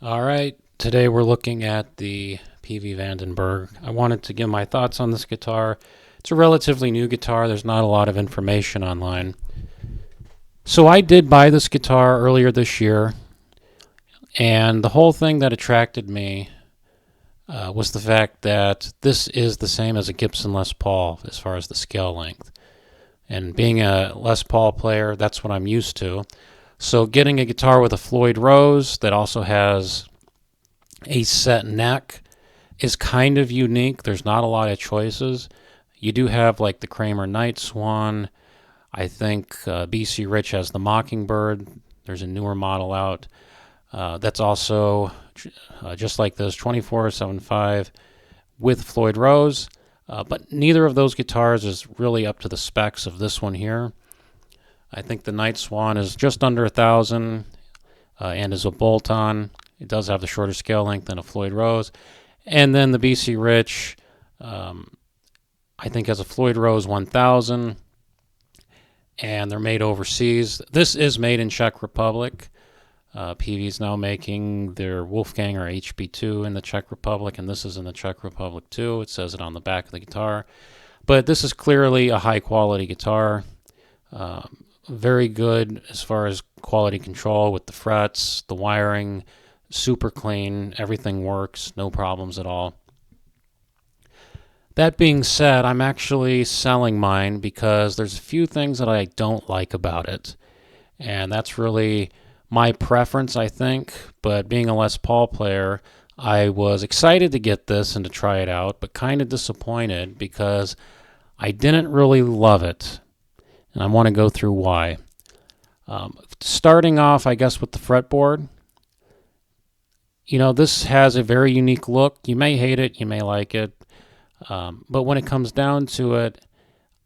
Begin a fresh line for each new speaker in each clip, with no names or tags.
All right, today we're looking at the Peavey Vandenberg. I wanted to give my thoughts on this guitar. It's a relatively new guitar. There's not a lot of information online. So I did buy this guitar earlier this year, and the whole thing that attracted me was the fact that this is the same as a Gibson Les Paul as far as the scale length. And being a Les Paul player, that's what I'm used to. So getting a guitar with a Floyd Rose that also has a set neck is kind of unique. There's not a lot of choices. You do have like the Kramer Night Swan. I think BC Rich has the Mockingbird. There's a newer model out that's also just like this, 2475 with Floyd Rose. But neither of those guitars is really up to the specs of this one here. I think the Night Swan is just under 1,000 and is a bolt-on. It does have the shorter scale length than a Floyd Rose. And then the BC Rich, I think has a Floyd Rose 1000, and they're made overseas. This is made in Czech Republic. Peavey's now making their Wolfganger HB2 in the Czech Republic, and this is in the Czech Republic too. It says it on the back of the guitar. But this is clearly a high-quality guitar. Very good as far as quality control with the frets, the wiring, super clean, everything works, no problems at all. That being said, I'm actually selling mine because there's a few things that I don't like about it. And that's really my preference, I think. But being a Les Paul player, I was excited to get this and to try it out, but kind of disappointed because I didn't really love it. And I want to go through why. Starting off, I guess, with the fretboard. You know, this has a very unique look. You may hate it, you may like it. But when it comes down to it,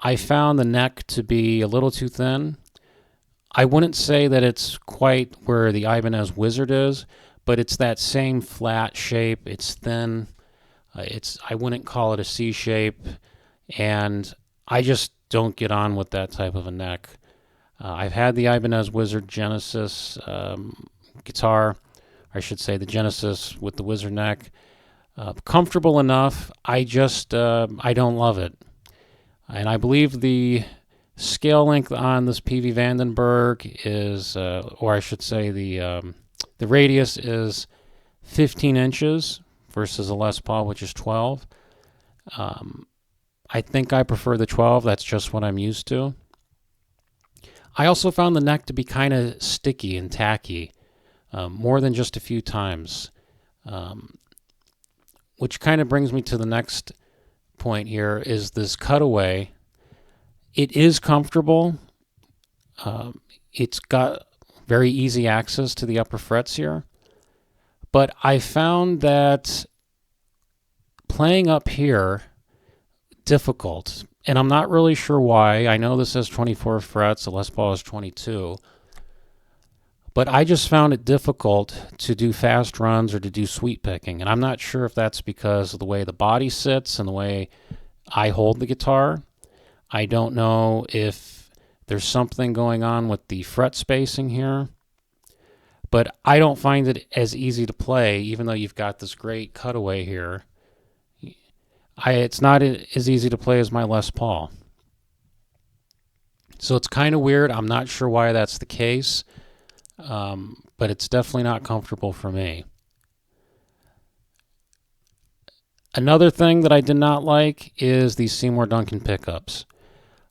I found the neck to be a little too thin. I wouldn't say that it's quite where the Ibanez Wizard is, but it's that same flat shape. It's thin. I wouldn't call it a C shape, and I just don't get on with that type of a neck. I've had the Ibanez Wizard Genesis guitar, I should say the Genesis with the Wizard neck. Comfortable enough. I don't love it. And I believe the scale length on this Peavey Vandenberg is, or I should say the radius is 15 inches versus a Les Paul, which is 12. I think I prefer the 12. That's just what I'm used to. I also found the neck to be kind of sticky and tacky, more than just a few times, which kind of brings me to the next point here is this cutaway. It is comfortable. It's got very easy access to the upper frets here, but I found that playing up here difficult, and I'm not really sure why. I know this says 24 frets, the Les Paul is 22, but I just found it difficult to do fast runs or to do sweep picking, and I'm not sure if that's because of the way the body sits and the way I hold the guitar. I don't know if there's something going on with the fret spacing here, but I don't find it as easy to play, even though you've got this great cutaway here. It's not as easy to play as my Les Paul. So it's kind of weird. I'm not sure why that's the case, but it's definitely not comfortable for me. Another thing that I did not like is these Seymour Duncan pickups.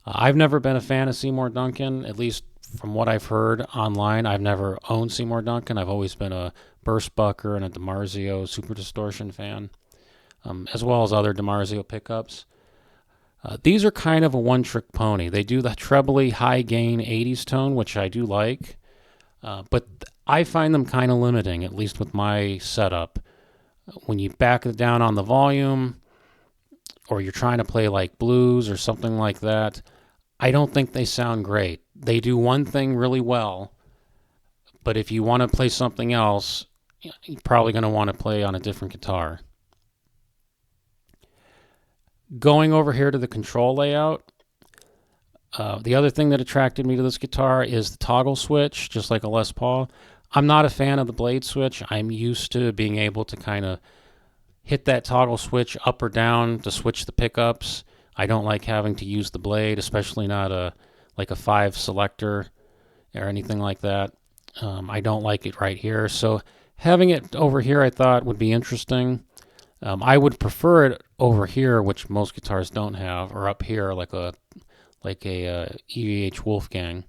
I've never been a fan of Seymour Duncan, at least from what I've heard online. I've never owned Seymour Duncan. I've always been a Burstbucker and a DiMarzio Super Distortion fan, as well as other DiMarzio pickups. These are kind of a one-trick pony. They do the trebly high-gain 80s tone, which I do like, but I find them kind of limiting, at least with my setup. When you back it down on the volume, or you're trying to play like blues or something like that, I don't think they sound great. They do one thing really well, but if you want to play something else, you're probably going to want to play on a different guitar. Going over here to the control layout, the other thing that attracted me to this guitar is the toggle switch, just like a Les Paul. I'm not a fan of the blade switch. I'm used to being able to kind of hit that toggle switch up or down to switch the pickups. I don't like having to use the blade, especially not like a 5 selector or anything like that. I don't like it right here. So having it over here I thought would be interesting. I would prefer it over here, which most guitars don't have, or up here like a EVH Wolfgang.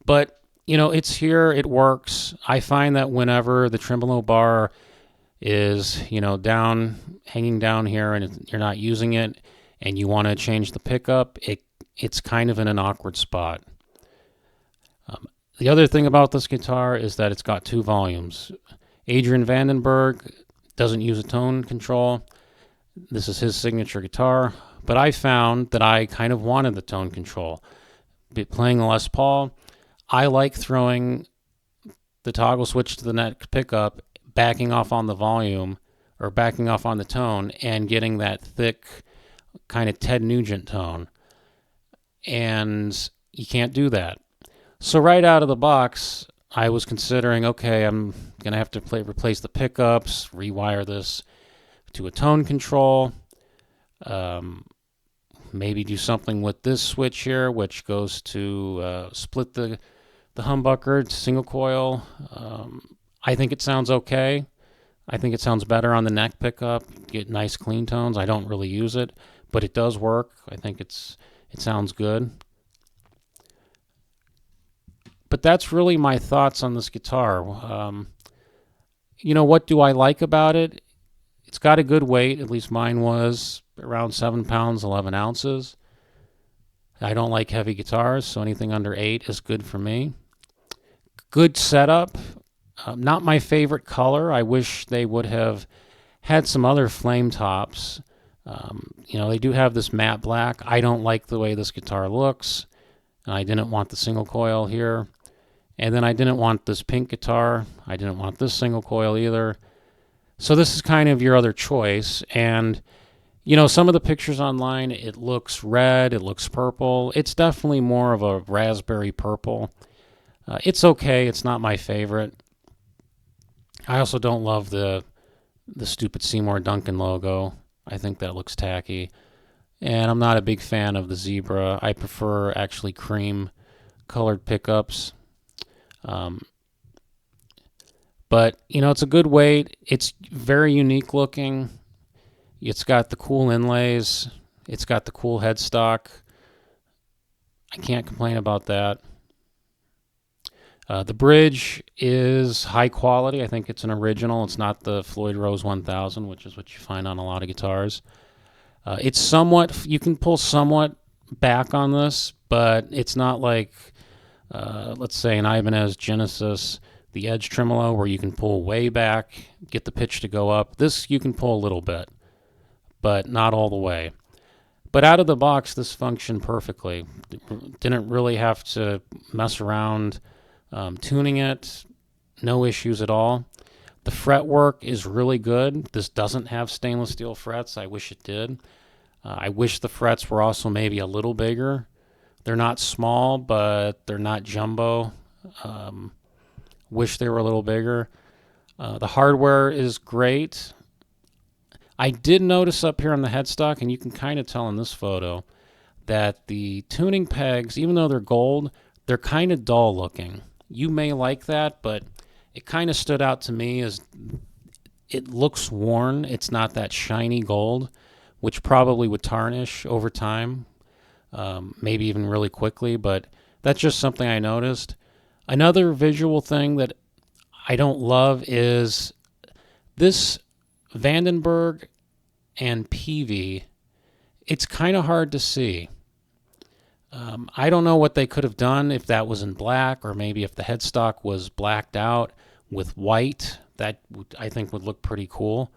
But it's here. It works. I find that whenever the tremolo bar is hanging down here, and you're not using it, and you want to change the pickup, it's kind of in an awkward spot. The other thing about this guitar is that it's got 2 volumes. Adrian Vandenberg doesn't use a tone control. This is his signature guitar, but I found that I kind of wanted the tone control. Playing the Les Paul, I like throwing the toggle switch to the neck pickup, backing off on the volume, or backing off on the tone, and getting that thick kind of Ted Nugent tone. And you can't do that. So right out of the box, I was considering, okay, I'm going to have to replace the pickups, rewire this to a tone control, maybe do something with this switch here, which goes to split the humbucker to single coil. I think it sounds okay. I think it sounds better on the neck pickup, get nice clean tones. I don't really use it, but it does work. I think it sounds good. But that's really my thoughts on this guitar. What do I like about it? It's got a good weight, at least mine was, around 7 pounds, 11 ounces. I don't like heavy guitars, so anything under 8 is good for me. Good setup. Not my favorite color. I wish they would have had some other flame tops. They do have this matte black. I don't like the way this guitar looks. And I didn't want the single coil here. And then I didn't want this pink guitar. I didn't want this single coil either. So this is kind of your other choice. And, some of the pictures online, it looks red, it looks purple. It's definitely more of a raspberry purple. It's okay. It's not my favorite. I also don't love the stupid Seymour Duncan logo. I think that looks tacky. And I'm not a big fan of the zebra. I prefer actually cream colored pickups. But, it's a good weight. It's very unique looking. It's got the cool inlays. It's got the cool headstock. I can't complain about that. The bridge is high quality. I think it's an original. It's not the Floyd Rose 1000, which is what you find on a lot of guitars. It's somewhat, you can pull somewhat back on this, but it's not like, let's say, an Ibanez Genesis, the Edge tremolo, where you can pull way back, get the pitch to go up. This you can pull a little bit, but not all the way. But out of the box, this functioned perfectly. Didn't really have to mess around tuning it. No issues at all. The fretwork is really good. This doesn't have stainless steel frets. I wish it did. I wish the frets were also maybe a little bigger. They're not small, but they're not jumbo. Wish they were a little bigger. The hardware is great. I did notice up here on the headstock, and you can kind of tell in this photo, that the tuning pegs, even though they're gold, they're kind of dull looking. You may like that, but it kind of stood out to me as it looks worn. It's not that shiny gold, which probably would tarnish over time, maybe even really quickly, but that's just something I noticed. Another visual thing that I don't love is this Vandenberg and Peavey. It's kind of hard to see. I don't know what they could have done if that was in black, or maybe if the headstock was blacked out with white. That I think would look pretty cool.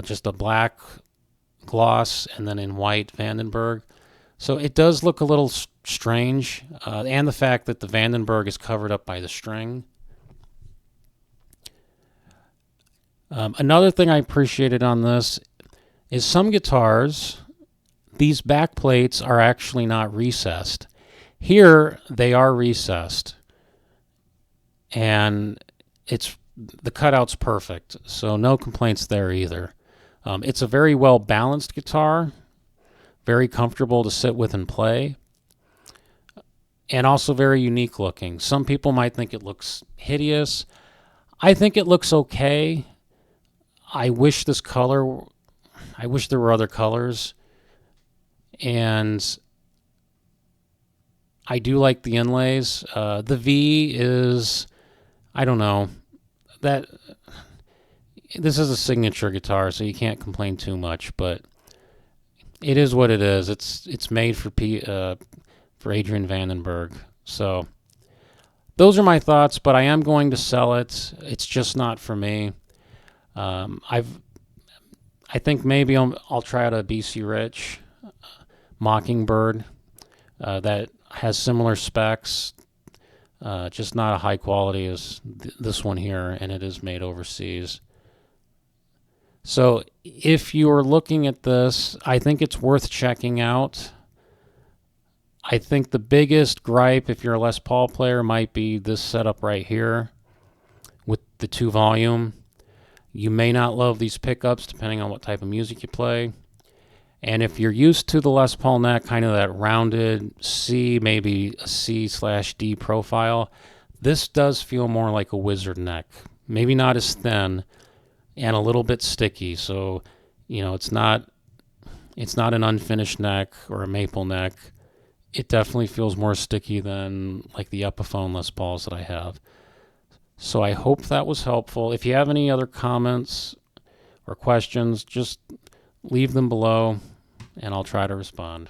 Just a black gloss and then in white Vandenberg. So it does look a little strange, and the fact that the Vandenberg is covered up by the string. Another thing I appreciated on this is some guitars, these back plates are actually not recessed. Here they are recessed, and the cutout's perfect, so no complaints there either. It's a very well balanced guitar, very comfortable to sit with and play, and also very unique looking. Some people might think it looks hideous. I think it looks okay. I wish there were other colors, and I do like the inlays. The V is, I don't know, that this is a signature guitar, so you can't complain too much, but it is what it is. It's made for Adrian Vandenberg. So those are my thoughts, but I am going to sell it. It's just not for me. I think maybe I'll try out a BC Rich Mockingbird that has similar specs, just not a high quality as this one here, and it is made overseas. So if you are looking at this, I think it's worth checking out. I think the biggest gripe, if you're a Les Paul player, might be this setup right here with the 2-volume. You may not love these pickups depending on what type of music you play. And if you're used to the Les Paul neck, kind of that rounded C, maybe a C/D profile, this does feel more like a Wizard neck. Maybe not as thin and a little bit sticky. So, it's not an unfinished neck or a maple neck. It definitely feels more sticky than like the Epiphone Les Pauls that I have. So I hope that was helpful. If you have any other comments or questions, just leave them below and I'll try to respond.